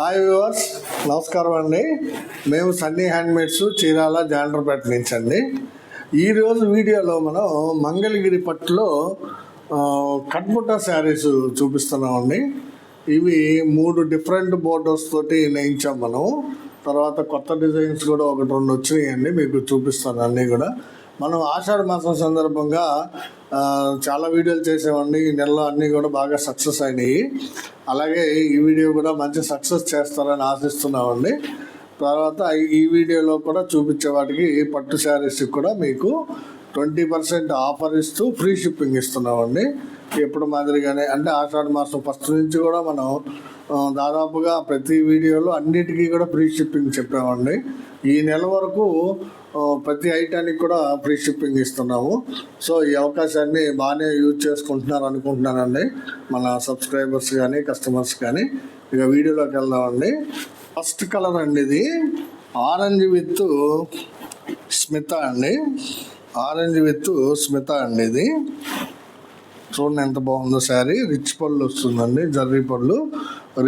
Hi viewers, నమస్కారం అండి. మేము సన్నీ హ్యాండ్మేడ్స్ చీరాల జాండ్రపేట నుంచి అండి. ఈరోజు వీడియోలో మనం మంగళగిరి పట్టులో కట్బుట్ట శారీస్ చూపిస్తున్నామండి. ఇవి 3 డిఫరెంట్ బోర్డర్స్ తోటి నేయించాం మనం. తర్వాత కొత్త డిజైన్స్ కూడా 1-2 వచ్చినాయండి, మీకు చూపిస్తాను అన్నీ కూడా. మనం ఆషాఢ మాసం సందర్భంగా చాలా వీడియోలు చేసామండి. ఈ నెలలో అన్నీ కూడా బాగా సక్సెస్ అయినాయి. అలాగే ఈ వీడియో కూడా మంచి సక్సెస్ చేస్తారని ఆశిస్తున్నామండి. తర్వాత ఈ వీడియోలో కూడా చూపించే వాటికి పట్టు శారీస్కి కూడా మీకు 20% ఆఫర్ ఇస్తూ ఫ్రీ షిప్పింగ్ ఇస్తున్నామండి. ఎప్పుడు మాదిరిగానే అంటే ఆషాఢ మాసం ఫస్ట్ నుంచి కూడా మనం దాదాపుగా ప్రతి వీడియోలో అన్నిటికీ కూడా ఫ్రీ షిప్పింగ్ చెప్పామండి. ఈ నెల వరకు ప్రతి ఐటానికి కూడా ఫ్రీ షిప్పింగ్ ఇస్తున్నాము. సో ఈ అవకాశాన్ని బాగానే యూజ్ చేసుకుంటున్నారు అనుకుంటున్నానండి మన సబ్స్క్రైబర్స్ కానీ కస్టమర్స్ కానీ. ఇక వీడియోలోకి వెళ్దామండి. ఫస్ట్ కలర్ అండి, ఇది ఆరెంజ్ విత్ స్మిత అండి. ఆరెంజ్ విత్ స్మిత అండి. ఇది చూడండి ఎంత బాగుందో శారీ. రిచ్ పళ్ళు వస్తుందండి, జర్రీ పళ్ళు,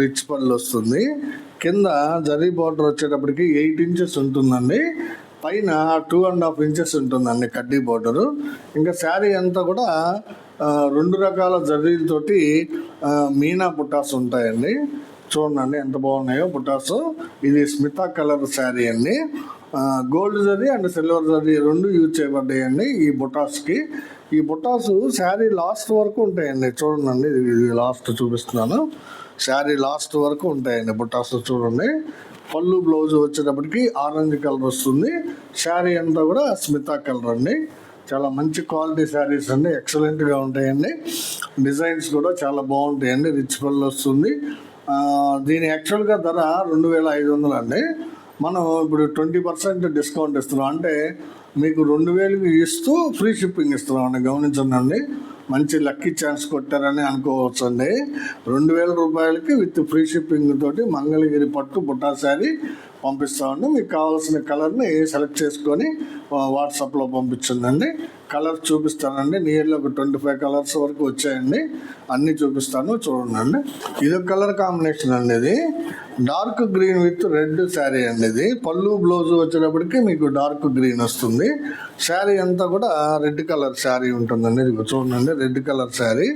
రిచ్ పళ్ళు వస్తుంది. కింద జర్రీ బార్డర్ వచ్చేటప్పటికి 8 ఇంచెస్ ఉంటుందండి. పైన 2.5 ఇంచెస్ ఉంటుందండి కడ్డీ బార్డరు. ఇంకా శారీ అంతా కూడా 2 రకాల జర్రీలతోటి మీనా బుట్టాస్ ఉంటాయండి. చూడండి ఎంత బాగున్నాయో బుట్టాసు. ఇది స్మితా కలర్ శారీ అండి. Gold zari and silver zari 2 use చేయబడ్డాయండి ఈ బుటాస్కి. ఈ బుటాసు శారీ లాస్ట్ వరకు ఉంటాయండి. చూడండి ఇది లాస్ట్ చూపిస్తున్నాను. శారీ లాస్ట్ వరకు ఉంటాయండి బుటాసు. చూడండి పళ్ళు బ్లౌజ్ వచ్చేటప్పటికి ఆరెంజ్ కలర్ వస్తుంది. శారీ అంతా కూడా స్మితా కలర్ అండి. చాలా మంచి క్వాలిటీ శారీస్ అండి, ఎక్సలెంట్గా ఉంటాయండి. డిజైన్స్ కూడా చాలా బాగుంటాయండి. రిచ్ పళ్ళు వస్తుంది. దీని యాక్చువల్గా ధర 2500 అండి. మనం ఇప్పుడు 20% డిస్కౌంట్ ఇస్తున్నాం. అంటే మీకు 2000కి ఇస్తూ ఫ్రీ షిప్పింగ్ ఇస్తున్నాం అండి. గమనించండి, మంచి లక్కీ ఛాన్స్ కొట్టారని అనుకోవచ్చు అండి. 2000 రూపాయలకి విత్ ఫ్రీ షిప్పింగ్ తోటి మంగళగిరి పట్టు బుట్టా శారీ పంపిస్తామండి. మీకు కావాల్సిన కలర్ని సెలెక్ట్ చేసుకొని వాట్సాప్లో పంపించండి. కలర్ చూపిస్తానండి. నియర్లీ ఒక 25 కలర్స్ వరకు వచ్చాయండి. అన్నీ చూపిస్తాను, చూడండి. ఇదొక కలర్ కాంబినేషన్ అండి. ఇది dark green with red sari అండి. ఇది పళ్ళు బ్లౌజ్ వచ్చేటప్పటికి మీకు డార్క్ గ్రీన్ వస్తుంది. శారీ అంతా కూడా రెడ్ కలర్ శారీ ఉంటుందండి. ఇది చూడండి, రెడ్ కలర్ శారీ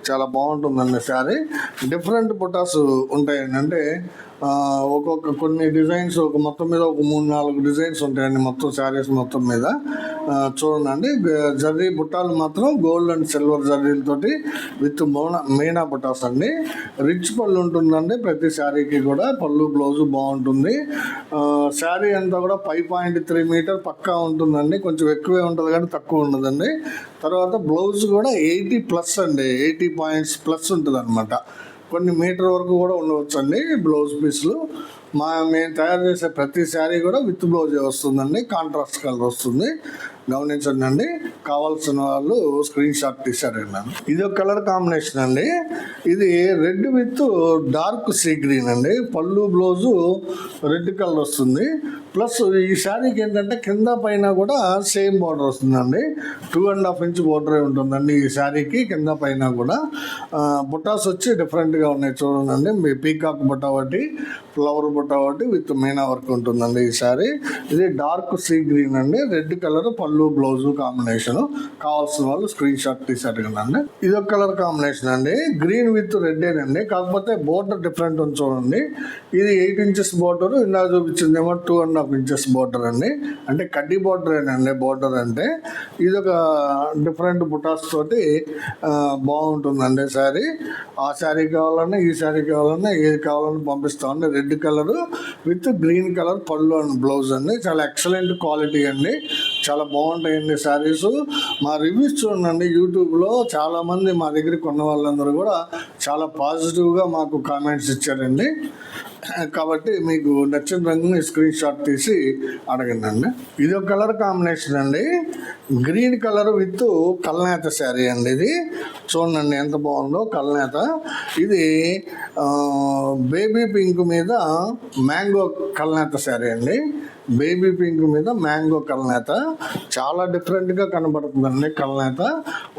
చాలా బాగుంటుందండి. శారీ డిఫరెంట్ బుటాస్ ఉంటాయండి. అంటే ఒక్కొక్క కొన్ని డిజైన్స్ మొత్తం మీద ఒక 3-4 డిజైన్స్ ఉంటాయండి మొత్తం శారీస్ మొత్తం మీద. చూడండి జర్రీ బుట్టాలు మాత్రం గోల్డ్ అండ్ సిల్వర్ జర్రీలతోటి విత్ మీనా బుటాస్ అండి. రిచ్ పళ్ళు ఉంటుందండి ప్రతి శారీకి కూడా. పళ్ళు బ్లౌజు బాగుంటుంది. శారీ అంతా కూడా 5.3 మీటర్ పక్కా ఉంటుందండి. కొంచెం ఎక్కువే ఉంటుంది కానీ తక్కువ ఉండదండి. తర్వాత బ్లౌజ్ కూడా 80+ అండి, 80 పాయింట్స్ ప్లస్ ఉంటుంది అనమాట. కొన్ని మీటర్ వరకు కూడా ఉండవచ్చు అండి బ్లౌజ్ పీస్లు. మేము తయారు చేసే ప్రతి శారీ కూడా విత్ బ్లౌజే వస్తుందండి. కాంట్రాస్ట్ కలర్ వస్తుంది. గమనించండి, కావాల్సిన వాళ్ళు స్క్రీన్ షాట్ తీశారండి. ఇది ఒక కలర్ కాంబినేషన్ అండి. ఇది red with dark sea green అండి. పళ్ళు బ్లౌజు రెడ్ కలర్ వస్తుంది. ప్లస్ ఈ శారీకి ఏంటంటే కింద పైన కూడా సేమ్ బార్డర్ వస్తుందండి. 2.5 ఇంచ్ బార్డరే ఉంటుందండి ఈ శారీకి. కింద పైన కూడా బుటాస్ వచ్చి డిఫరెంట్గా ఉన్నాయి. చూడండి, మీ పీకాక్ బుట్ట ఒకటి, ఫ్లవర్ బుట్ట ఒకటి విత్ మీనా వర్క్ ఉంటుందండి ఈ శారీ. ఇది డార్క్ సీ గ్రీన్ అండి. రెడ్ కలర్ పళ్ళు బ్లౌజు కాంబినేషన్. కావాల్సిన వాళ్ళు స్క్రీన్ షాట్ తీసారు కదండి. ఇది ఒక కలర్ కాంబినేషన్ అండి. గ్రీన్ విత్ రెడ్ అండి. కాకపోతే బోర్డర్ డిఫరెంట్ ఉంది చూడండి. ఇది 8 ఇంచెస్ బోర్డర్, ఇలా చూపించిందేమో 2.5 ఇంచెస్ బోర్డర్ అండి. అంటే కడ్డీ బోర్డరేనండి బోర్డర్ అంటే. ఇది ఒక డిఫరెంట్ బుటాస్ తోటి బాగుంటుందండి శారీ. ఆ శారీ కావాలన్నా ఈ శారీ కావాలన్నా ఏది కావాలన్నా పంపిస్తామండి. Red colour with green colour పళ్ళు అండ్ బ్లౌజ్ అండి. చాలా ఎక్సలెంట్ క్వాలిటీ అండి. చాలా బాగుంటాయండి శారీస్. మా రివ్యూస్ చూడండి యూట్యూబ్లో. చాలామంది మా దగ్గర కొన్న వాళ్ళందరూ కూడా చాలా పాజిటివ్గా మాకు కామెంట్స్ ఇచ్చారండి. కాబట్టి మీకు నచ్చిన రంగుని స్క్రీన్ షాట్ తీసి అడగండి. ఇది ఒక కలర్ కాంబినేషన్ అండి. గ్రీన్ కలర్ విత్ కల్నేత శారీ అండి. ఇది చూడండి ఎంత బాగుందో కల్నేత. ఇది బేబీ పింక్ మీద మ్యాంగో కల్నేత శారీ అండి. బేబీ పింక్ మీద మ్యాంగో కలనేత. చాలా డిఫరెంట్గా కనబడుతుందండి కలనేత.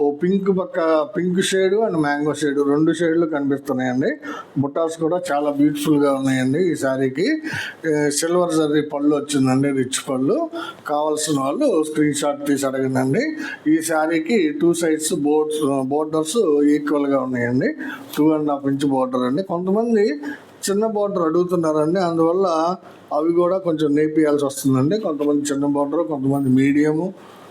ఓ pink shade and mango shade, 2 షేడ్లు కనిపిస్తున్నాయండి. బుటాస్ కూడా చాలా బ్యూటిఫుల్గా ఉన్నాయండి. ఈ శారీకి సిల్వర్ జరీ పళ్ళు వచ్చిందండి, రిచ్ పళ్ళు. కావాల్సిన వాళ్ళు స్క్రీన్ షాట్ తీసి అడగండి. ఈ శారీకి 2 సైడ్స్ బోర్డర్స్ ఈక్వల్గా ఉన్నాయండి. 2.5 ఇంచ్ బోర్డర్ అండి. కొంతమంది చిన్న బోర్డర్ అడుగుతున్నారండి, అందువల్ల అవి కూడా కొంచెం నేపియాల్సి వస్తుందండి. కొంతమంది చిన్న బోర్డరు, కొంతమంది మీడియము,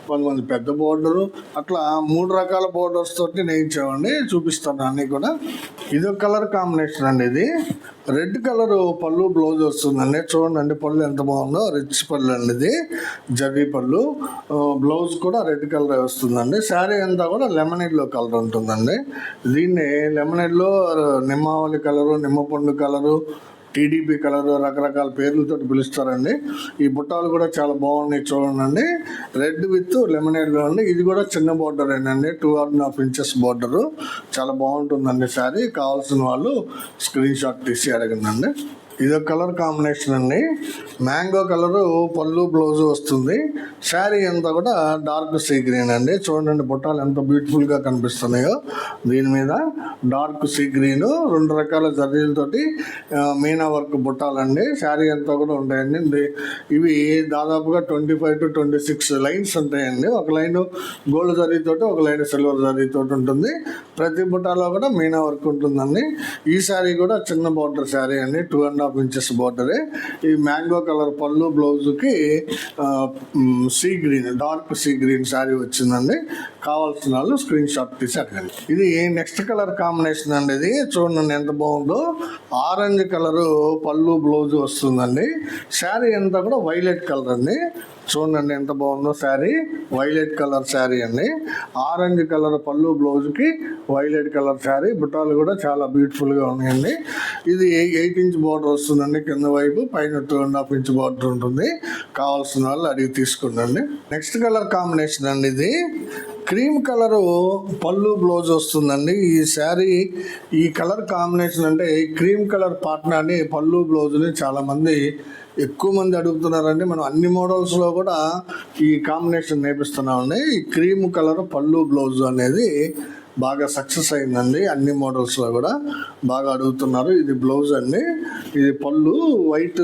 కొంతమంది పెద్ద బోర్డరు, అట్లా 3 రకాల బోర్డర్స్ తోటి నేయించామండి. చూపిస్తాను అన్నీ కూడా. ఇది ఒక కలర్ కాంబినేషన్ అండి. ఇది రెడ్ కలర్ పళ్ళు బ్లౌజ్ వస్తుందండి. చూడండి పళ్ళు ఎంత బాగుందో, రిచ్ పళ్ళు అండి. ఇది జరీ పళ్ళు, బ్లౌజ్ కూడా రెడ్ కలర్ వస్తుందండి. శారీ అంతా కూడా లెమన్ ఎల్లో కలర్ ఉంటుందండి. దీన్ని లెమన్ ఎల్లో, నిమ్మావళి కలరు, నిమ్మపండు కలరు, టీడీపీ కలర్, రకరకాల పేర్లతో పిలుస్తారండి. ఈ బుట్టాలు కూడా చాలా బాగున్నాయి చూడండి. రెడ్ విత్ లెమన్ ఎల్లో అండి. ఇది కూడా చిన్న బోర్డర్ అండి, 2.5 ఇంచెస్ బోర్డరు. చాలా బాగుంటుందండి శారీ. కావాల్సిన వాళ్ళు స్క్రీన్ షాట్ తీసి అడగండి. ఇదొక కలర్ కాంబినేషన్ అండి. మ్యాంగో కలరు పళ్ళు బ్లౌజ్ వస్తుంది. శారీ అంతా కూడా డార్క్ సీ గ్రీన్ అండి. చూడండి బుట్టాలు ఎంత బ్యూటిఫుల్గా కనిపిస్తున్నాయో. దీని మీద డార్క్ సీ గ్రీన్, 2 రకాల జరీలతోటి మీనా వర్క్ బుట్టాలండి. శారీ అంతా కూడా ఉంటాయండి. ఇవి దాదాపుగా 25 to 26 లైన్స్ ఉంటాయండి. ఒక లైన్ గోల్డ్ జరీతోటి, ఒక లైన్ సిల్వర్ జరీతోటి ఉంటుంది. ప్రతి బుట్టాలో కూడా మీనా వర్క్ ఉంటుందండి. ఈ శారీ కూడా చిన్న బోర్డర్ శారీ అండి, 2.5 ఇంచెస్ బోర్డరే. ఈ మ్యాంగో కలర్ పళ్ళు బ్లౌజ్కి sea green, dark sea green sari వచ్చిందండి. కావాల్సిన వాళ్ళు స్క్రీన్ షాట్ తీసి అడగండి. ఇది నెక్స్ట్ కలర్ కాంబినేషన్ అండి. ఇది చూడండి ఎంత బాగుందో. ఆరెంజ్ కలరు పళ్ళు బ్లౌజ్ వస్తుందండి. శారీ అంతా కూడా వైలెట్ కలర్ అండి. చూడండి ఎంత బాగుందో శారీ. వైలెట్ కలర్ శారీ అండి. ఆరెంజ్ కలర్ పళ్ళు బ్లౌజ్కి వైలెట్ కలర్ శారీ. బుట్టాలు కూడా చాలా బ్యూటిఫుల్గా ఉన్నాయండి. ఇది 8 ఇంచ్ బోర్డర్ వస్తుందండి కింద వైపు, పైన 2.5 ఇంచ్ బోర్డర్ ఉంటుంది. కావాల్సిన వాళ్ళు అడిగి తీసుకుందండి. నెక్స్ట్ కలర్ కాంబినేషన్ అండి. ఇది క్రీమ్ కలరు పళ్ళు బ్లౌజ్ వస్తుందండి. ఈ శారీ ఈ కలర్ కాంబినేషన్ అంటే క్రీమ్ కలర్ పాట్నాని పళ్ళు బ్లౌజ్ని చాలామంది ఎక్కువ మంది అడుగుతున్నారండి. మనం అన్ని మోడల్స్లో కూడా ఈ కాంబినేషన్ నేర్పిస్తున్నామండి. ఈ క్రీమ్ కలర్ పళ్ళు బ్లౌజ్ అనేది బాగా సక్సెస్ అయిందండి. అన్ని మోడల్స్లో కూడా బాగా అడుగుతున్నారు. ఇది బ్లౌజ్ అండి, ఇది పళ్ళు వైట్,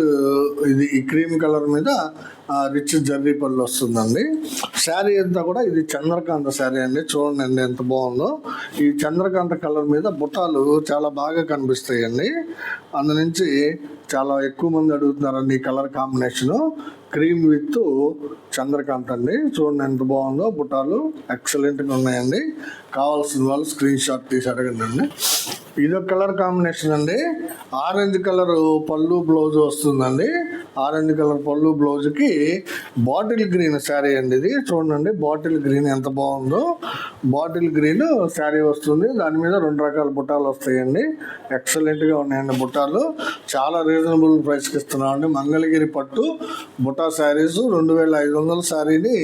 ఇది ఈ క్రీమ్ కలర్ మీద రిచ్ జర్రీ పళ్ళు వస్తుందండి. శారీ అంతా కూడా ఇది చంద్రకాంత శారీ అండి. చూడండి ఎంత బాగుందో. ఈ చంద్రకాంత కలర్ మీద బుట్టాలు చాలా బాగా కనిపిస్తాయండి. అందు నుంచి చాలా ఎక్కువ మంది అడుగుతున్నారండి ఈ colour combination. Cream with Chandrakant అండి. చూడండి ఎంత బాగుందో. బుట్టాలు ఎక్సలెంట్గా ఉన్నాయండి. కావాల్సిన వాళ్ళు స్క్రీన్ షాట్ తీసి అడగండి. ఇదొక కలర్ కాంబినేషన్ అండి. ఆరెంజ్ కలర్ పళ్ళు బ్లౌజ్ వస్తుందండి. ఆరెంజ్ కలర్ పళ్ళు బ్లౌజ్కి బాటిల్ గ్రీన్ శారీ అండి. ఇది చూడండి బాటిల్ గ్రీన్ ఎంత బాగుందో. బాటిల్ గ్రీన్ శారీ వస్తుంది. దాని మీద 2 రకాల బుట్టాలు వస్తాయండి. ఎక్సలెంట్గా ఉన్నాయండి బుట్టాలు. చాలా రీజనబుల్ ప్రైస్కి ఇస్తున్నామండి. మంగళగిరి పట్టు బుట్టా శారీస్ 2500 శారీని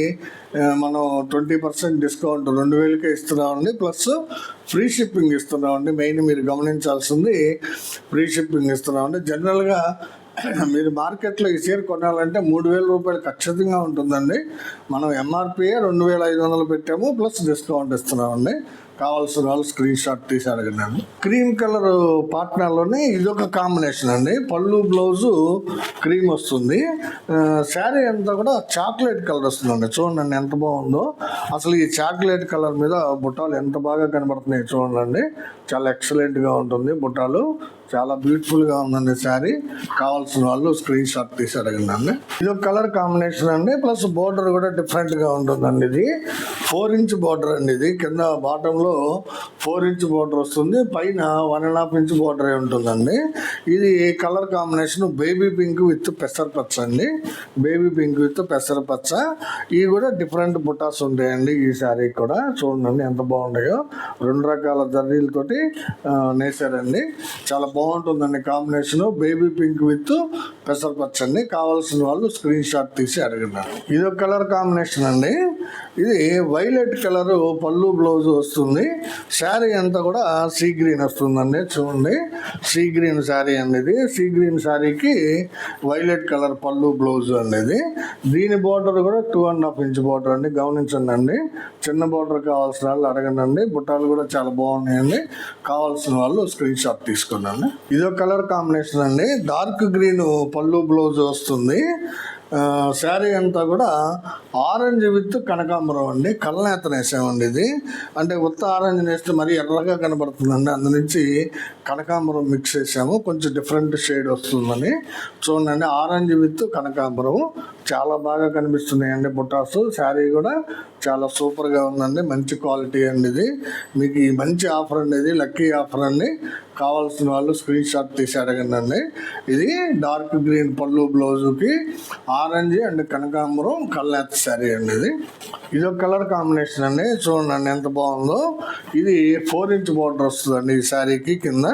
మనం 20% డిస్కౌంట్ 2000కే ఇస్తున్నామండి. ప్లస్ ఫ్రీ షిప్పింగ్ ఇస్తున్నామండి. మెయిన్ మీరు గమనించాల్సింది ఫ్రీ షిప్పింగ్ ఇస్తున్నామండి. జనరల్గా మీరు మార్కెట్లో ఈ చీర కొనాలంటే 3000 రూపాయలు ఖచ్చితంగా ఉంటుందండి. మనం ఎంఆర్పీఏ 2500 పెట్టాము, ప్లస్ డిస్కౌంట్ ఇస్తున్నామండి. కావాల్సిన వాళ్ళు స్క్రీన్ షాట్ తీసి అడగండి. క్రీమ్ కలర్ పాట్నాలోనే ఇదొక కాంబినేషన్ అండి. పళ్ళు బ్లౌజు క్రీమ్ వస్తుంది. శారీ అంతా కూడా చాక్లెట్ కలర్ వస్తుందండి. చూడండి ఎంత బాగుందో. అసలు ఈ చాక్లెట్ కలర్ మీద బుట్టాలు ఎంత బాగా కనబడుతున్నాయి చూడండి. చాలా ఎక్సలెంట్గా ఉంటుంది బుట్టాలు. చాలా బ్యూటిఫుల్గా ఉందండి శారీ. కావాల్సిన వాళ్ళు స్క్రీన్ షాట్ తీసి అడగండి. ఇది ఒక కలర్ కాంబినేషన్ అండి. ప్లస్ బోర్డర్ కూడా డిఫరెంట్గా ఉంటుందండి. ఇది 4 ఇంచ్ బోర్డర్ అండి. ఇది కింద బాటంలో 4 ఇంచ్ బోర్డర్ వస్తుంది, పైన 1.5 ఇంచ్ బోర్డర్ ఉంటుందండి. ఇది colour combination baby pink with పెసరపచ్చ అండి. బేబీ పింక్ విత్ పెసరపచ్చ. ఇవి కూడా డిఫరెంట్ బుటాస్ ఉంటాయండి ఈ శారీ కూడా. చూడండి ఎంత బాగున్నాయో. 2 రకాల జర్రీలతోటి నేసారండి. చాలా బాగుంటుందండి కాంబినేషన్. బేబీ పింక్ విత్ పెసరపచ్చ అండి. కావాల్సిన వాళ్ళు స్క్రీన్ షాట్ తీసి అడగండి. ఇది ఒక కలర్ కాంబినేషన్ అండి. ఇది వైలెట్ కలర్ పళ్ళు బ్లౌజ్ వస్తుంది. శారీ అంతా కూడా సీ గ్రీన్ వస్తుందండి. చూడండి, సీ గ్రీన్ శారీ అనేది. సీ గ్రీన్ శారీకి వైలెట్ కలర్ పళ్ళు బ్లౌజ్ అనేది. దీని బోర్డర్ కూడా 2.5 ఇంచ్ బోర్డర్ అండి. గమనించండి అండి. చిన్న బోర్డర్ కావాల్సిన వాళ్ళు అడగండి. బుట్టాలు కూడా చాలా బాగున్నాయండి. కావాల్సిన వాళ్ళు స్క్రీన్ షాట్ తీసుకోండి. ఇదో కలర్ కాంబినేషన్ అండి. డార్క్ గ్రీన్ పళ్ళు బ్లౌజ్ వస్తుంది. శారీ అంతా కూడా ఆరెంజ్ విత్ కనకాంబరం అండి. కళ్ళనేతను వేసామండి. ఇది అంటే ఉత్త ఆరెంజ్ వేస్తే మరీ ఎర్రగా కనబడుతుందండి. అందు నుంచి కనకాంబరం మిక్స్ చేసాము, కొంచెం డిఫరెంట్ షేడ్ వస్తుందని. చూడండి, ఆరెంజ్ విత్ కనకాంబరం చాలా బాగా కనిపిస్తున్నాయండి బుటాస్. శారీ కూడా చాలా సూపర్గా ఉందండి. మంచి క్వాలిటీ అండి ఇది. మీకు ఈ మంచి ఆఫర్ అండి, ఇది లక్కీ ఆఫర్ అండి. కావాల్సిన వాళ్ళు స్క్రీన్ షాట్ తీసి అడగండి. ఇది డార్క్ గ్రీన్ పళ్ళు బ్లౌజుకి ఆరెంజ్ అండ్ కనకాంబరం కళ్ళేత శారీ అండి. ఇది ఒక కలర్ కాంబినేషన్ అండి. చూడండి ఎంత బాగుందో. ఇది 4 ఇంచ్ బార్డర్ వస్తుందండి ఈ శారీకి. కింద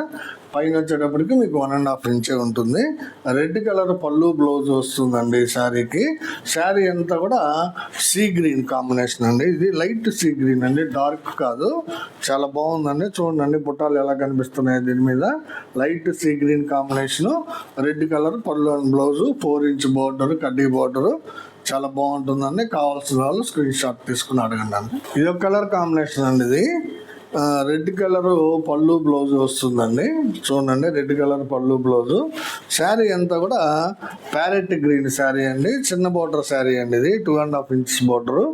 పైన వచ్చేటప్పటికి మీకు 1.5 ఇంచే ఉంటుంది. రెడ్ కలర్ పళ్ళు బ్లౌజ్ వస్తుందండి ఈ శారీకి. శారీ అంతా కూడా సీ గ్రీన్ కాంబినేషన్ అండి. ఇది లైట్ సీ గ్రీన్ అండి, డార్క్ కాదు. చాలా బాగుందండి. చూడండి బుట్టాలు ఎలా కనిపిస్తున్నాయి దీని మీద. Light sea green combination, red colour పళ్ళు అండ్ బ్లౌజు, 4 ఇంచ్ బోర్డర్, కడ్డీ బోర్డరు. చాలా బాగుంటుందండి. కావాల్సిన వాళ్ళు స్క్రీన్ షాట్ తీసుకుని అడగండి. ఇది ఒక కలర్ కాంబినేషన్ అండి. ఇది రెడ్ కలర్ పళ్ళు బ్లౌజ్ వస్తుందండి. చూడండి, రెడ్ కలర్ పళ్ళు బ్లౌజు. శారీ అంతా కూడా ప్యారెట్ గ్రీన్ శారీ అండి. చిన్న బోర్డర్ శారీ అండి. ఇది 2.5 ఇంచ్ బోర్డరు.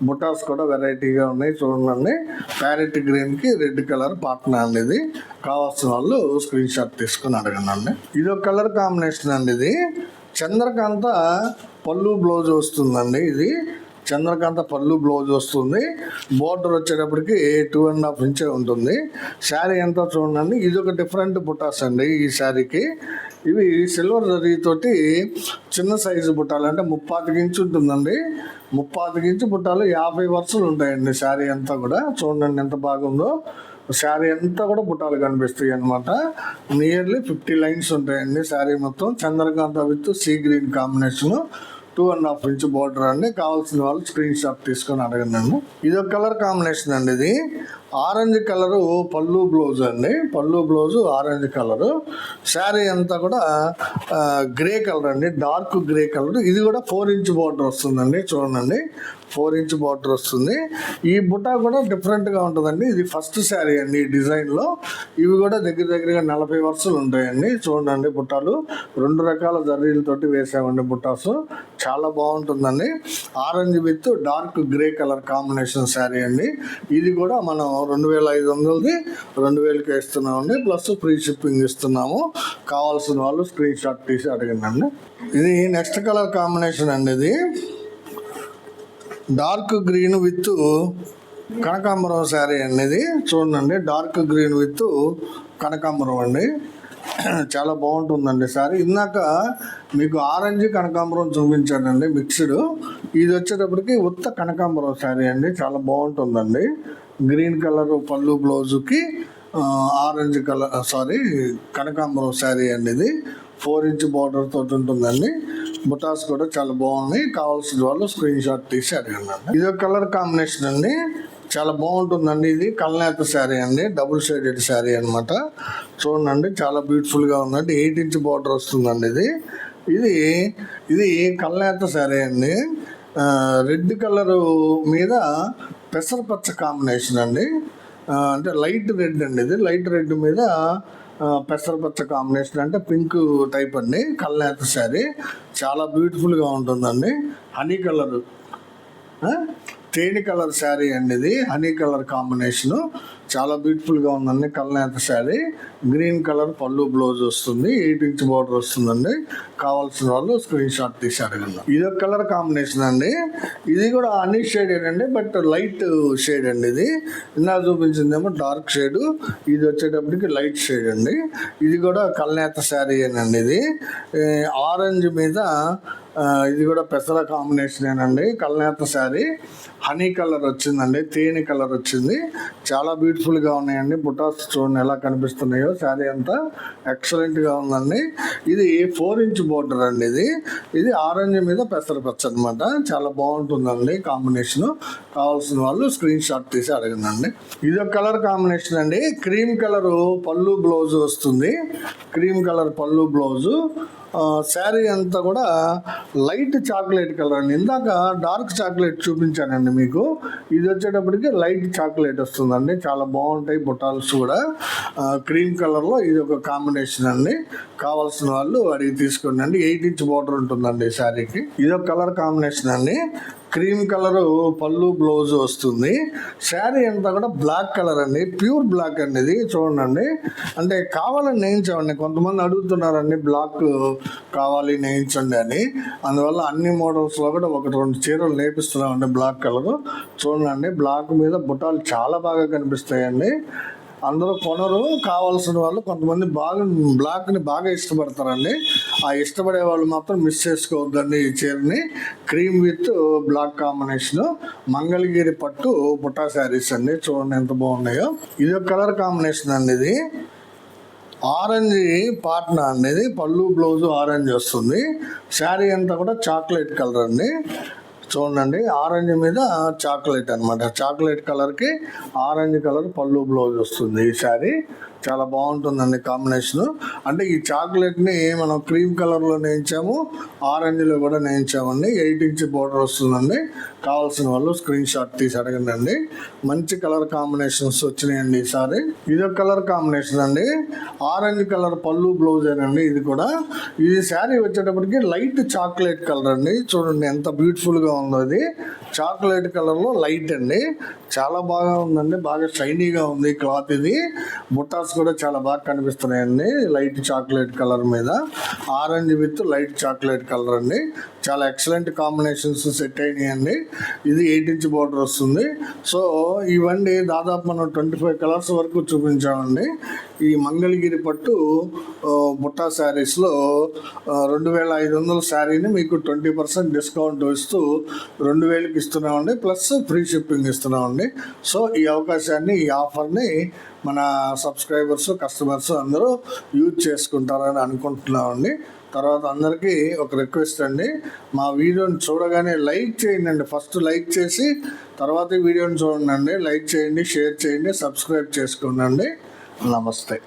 బుటాస్ కూడా వెరైటీగా ఉన్నాయి. చూడండి, ప్యారెట్ గ్రీన్కి రెడ్ కలర్ పాట్నా అండి. ఇది కావాల్సిన వాళ్ళు స్క్రీన్ షాట్ తీసుకుని అడగండి. ఇది ఒక కలర్ కాంబినేషన్ అండి. ఇది చంద్రకాంత పళ్ళు బ్లౌజ్ వస్తుందండి. ఇది చంద్రకాంత పళ్ళు బ్లౌజ్ వస్తుంది. బోర్డర్ వచ్చేటప్పటికి 2.5 ఇంచే ఉంటుంది. శారీ అంతా చూడండి. ఇది ఒక డిఫరెంట్ బుటాస్ అండి ఈ శారీకి. ఇవి సిల్వర్ జరీతోటి చిన్న సైజు బుట్టాలు, అంటే 35 ఇంచు ఉంటుందండి. 35 ఇంచు బుట్టాలు 50 వరుసలు ఉంటాయండి శారీ అంతా కూడా. చూడండి ఎంత బాగుందో. శారీ అంతా కూడా బుట్టాలు కనిపిస్తాయి అనమాట. నియర్లీ 50 లైన్స్ ఉంటాయండి శారీ మొత్తం. Chandrakanta with sea green combination, 2.5 inch border అండి. కావాల్సిన వాళ్ళు స్క్రీన్ షాట్ తీసుకొని అడగండి. ఇది ఒక కలర్ కాంబినేషన్ అండి. ఇది ఆరెంజ్ కలరు పళ్ళు బ్లౌజ్ అండి. పళ్ళు బ్లౌజు ఆరెంజ్ కలరు. శారీ అంతా కూడా గ్రే కలర్ అండి, డార్క్ గ్రే కలర్. ఇది కూడా 4 ఇంచ్ బోర్డర్ వస్తుందండి. చూడండి, 4 ఇంచ్ బార్డర్ వస్తుంది. ఈ బుటా కూడా డిఫరెంట్గా ఉంటుందండి. ఇది ఫస్ట్ శారీ అండి ఈ డిజైన్లో. ఇవి కూడా దగ్గరగా 40 వరుసలు ఉంటాయండి. చూడండి బుట్టాలు 2 రకాల జరీలతోటి వేసామండి బుట్టాసు. చాలా బాగుంటుందండి. Orange with dark grey colour combination sari అండి. ఇది కూడా మనం 2500ది 2000కి ఇస్తున్నామండి. ప్లస్ ఫ్రీ షిప్పింగ్ ఇస్తున్నాము. కావాల్సిన వాళ్ళు స్క్రీన్ షాట్ తీసి అడగండి. ఇది నెక్స్ట్ కలర్ కాంబినేషన్ అండి. ఇది డార్క్ గ్రీన్ విత్ కనకాంబరం శారీ అండి. ఇది చూడండి, డార్క్ గ్రీన్ విత్ కనకాంబరం అండి. చాలా బాగుంటుందండి శారీ. ఇందాక మీకు ఆరెంజ్ కనకాంబరం చూపించానండి మిక్స్డ్. ఇది వచ్చేటప్పటికి ఉత్త కనకాంబరం శారీ అండి. చాలా బాగుంటుందండి. గ్రీన్ కలర్ పళ్ళు బ్లౌజుకి ఆరెంజ్ కలర్ కనకాంబరం శారీ అండి. ఇది 4 ఇంచ్ బార్డర్ తోటి ఉంటుందండి. బుటాస్ కూడా చాలా బాగున్నాయి. కావాల్సిన వాళ్ళు స్క్రీన్ షాట్ తీసి అడగండి. ఇది ఒక కలర్ కాంబినేషన్ అండి. చాలా బాగుంటుందండి. ఇది కల్నేత శారీ అండి, డబుల్ షేడెడ్ శారీ అనమాట. చూడండి చాలా బ్యూటిఫుల్గా ఉందండి. 8 ఇంచ్ బార్డర్ వస్తుందండి. ఇది కల్నేత శారీ అండి. రెడ్ కలర్ మీద పెసరపచ్చ కాంబినేషన్ అండి. అంటే లైట్ రెడ్ అండి. ఇది లైట్ రెడ్ మీద పెసరపచ్చ కాంబినేషన్, అంటే పింక్ టైప్ అండి. కల్నేత శారీ చాలా బ్యూటిఫుల్గా ఉంటుందండి. హనీ కలర్, తేనె కలర్ శారీ అండి. ఇది హనీ కలర్ కాంబినేషను. చాలా బ్యూటిఫుల్గా ఉందండి. కల్నేత శారీ. గ్రీన్ కలర్ పళ్ళు బ్లౌజ్ వస్తుంది. 8 ఇంచ్ బార్డర్ వస్తుందండి. కావాల్సిన వాళ్ళు స్క్రీన్ షాట్ తీసి అడగండి. ఇది ఒక కలర్ కాంబినేషన్ అండి. ఇది కూడా హనీ షేడ్ అండి, బట్ లైట్ షేడ్ అండి. ఇది ఇందా చూపించిందేమో డార్క్ షేడ్, ఇది వచ్చేటప్పటికి లైట్ షేడ్ అండి. ఇది కూడా కల్నేత శారీ అండి. ఇది ఆరెంజ్ మీద ఇది కూడా పెసర కాంబినేషనేనండి. కల్నేత శారీ, హనీ కలర్ వచ్చిందండి, తేనె కలర్ వచ్చింది. చాలా బ్యూటిఫుల్గా ఉన్నాయండి. బుటాస్ చూడండి ఎలా కనిపిస్తున్నాయో. శారీ అంతా ఎక్సలెంట్గా ఉందండి. ఇది 4 ఇంచ్ బోర్డర్ అండి. ఇది ఆరెంజ్ మీద పెసర పచ్చ అనమాట. చాలా బాగుంటుందండి కాంబినేషన్. కావాల్సిన వాళ్ళు స్క్రీన్ షాట్ తీసి అడగండి. ఇది ఒక కలర్ కాంబినేషన్ అండి. క్రీమ్ కలర్ పళ్ళు బ్లౌజ్ వస్తుంది. క్రీమ్ కలర్ పళ్ళు బ్లౌజు. శారీ అంతా కూడా లైట్ చాక్లెట్ కలర్ అండి. ఇందాక డార్క్ చాక్లెట్ చూపించానండి మీకు. ఇది వచ్చేటప్పటికి లైట్ చాక్లెట్ వస్తుందండి. చాలా బాగుంటాయి బుటాల్స్ కూడా. క్రీమ్ కలర్లో ఇది ఒక కాంబినేషన్ అండి. కావాల్సిన వాళ్ళు అడిగి తీసుకోండి అండి. 8 ఇంచ్ బోర్డర్ ఉంటుందండి ఈ శారీకి. ఇది ఒక కలర్ కాంబినేషన్ అండి. క్రీమ్ కలరు పళ్ళు బ్లౌజ్ వస్తుంది. శారీ అంతా కూడా బ్లాక్ కలర్ అండి. ప్యూర్ బ్లాక్ అండి. ఇది చూడండి. అంటే కావాలని నేయించామండి. కొంతమంది అడుగుతున్నారండి బ్లాక్ కావాలి నేయించండి అని. అందువల్ల అన్ని మోడల్స్లో కూడా 1-2 చీరలు నేపిస్తున్నామండి బ్లాక్ కలరు. చూడండి, బ్లాక్ మీద బుటాలు చాలా బాగా కనిపిస్తాయండి. అందరూ కొనరు. కావాల్సిన వాళ్ళు కొంతమంది బ్లాక్ని బాగా ఇష్టపడతారండి. ఆ ఇష్టపడే వాళ్ళు మాత్రం మిస్ చేసుకోవద్దండి ఈ చీరని. Cream with black combination, Mangalagiri పట్టు బుట్టా శారీస్ అండి. చూడండి ఎంత బాగున్నాయో. ఇది ఒక కలర్ కాంబినేషన్ అండి. ఇది ఆరెంజ్ పాట్నా అనేది పళ్ళు బ్లౌజు ఆరెంజ్ వస్తుంది. శారీ అంతా కూడా చాక్లెట్ కలర్ అండి. చూడండి, ఆరెంజ్ మీద చాక్లెట్ అనమాట. చాక్లెట్ కలర్కి ఆరెంజ్ కలర్ పళ్ళు బ్లౌజ్ వస్తుంది. ఈ శారీ చాలా బాగుంటుందండి కాంబినేషను. అంటే ఈ చాక్లెట్ని మనం క్రీమ్ కలర్లో నేయించాము, ఆరెంజ్లో కూడా నేయించామండి. 8 ఇంచ్ బోర్డర్ వస్తుందండి. కావాల్సిన వాళ్ళు స్క్రీన్ షాట్ తీసి అడగండి. మంచి కలర్ కాంబినేషన్స్ వచ్చినాయండి ఈసారి. ఇది ఒక కలర్ కాంబినేషన్ అండి. ఆరెంజ్ కలర్ పళ్ళు బ్లౌజ్ ఏనండి ఇది కూడా. ఇది శారీ వచ్చేటప్పటికి లైట్ చాక్లెట్ కలర్ అండి. చూడండి ఎంత బ్యూటిఫుల్గా ఉందో. ఇది చాక్లెట్ కలర్లో లైట్ అండి. చాలా బాగా ఉందండి. బాగా షైనీగా ఉంది క్లాత్. ఇది బుట్టాస్ కూడా చాలా బాగా కనిపిస్తున్నాయండి. లైట్ చాక్లెట్ కలర్ మీద orange with light chocolate colour అండి. చాలా ఎక్సలెంట్ కాంబినేషన్స్ సెట్ అయినాయండి. ఇది 8 ఇంచ్ బోర్డర్ వస్తుంది. సో ఇవన్నీ దాదాపు మనం 25 కలర్స్ వరకు చూపించామండి. ఈ మంగళగిరి పట్టు బుట్టా శారీస్లో 2500 శారీని మీకు 20% డిస్కౌంట్ ఇస్తూ 2000కి ఇస్తున్నామండి. ప్లస్ ఫ్రీ షిప్పింగ్ ఇస్తున్నామండి. సో ఈ అవకాశాన్ని, ఈ ఆఫర్ని మన సబ్స్క్రైబర్స్, కస్టమర్స్ అందరూ యూజ్ చేసుకుంటారని అనుకుంటున్నామండి. తర్వాత అందరికీ ఒక రిక్వెస్ట్ అండి, మా వీడియోని చూడగానే లైక్ చేయండి. ఫస్ట్ లైక్ చేసి తర్వాత ఈ వీడియోని చూడండి. లైక్ చేయండి, షేర్ చేయండి, సబ్స్క్రైబ్ చేసుకోండి. నమస్తే.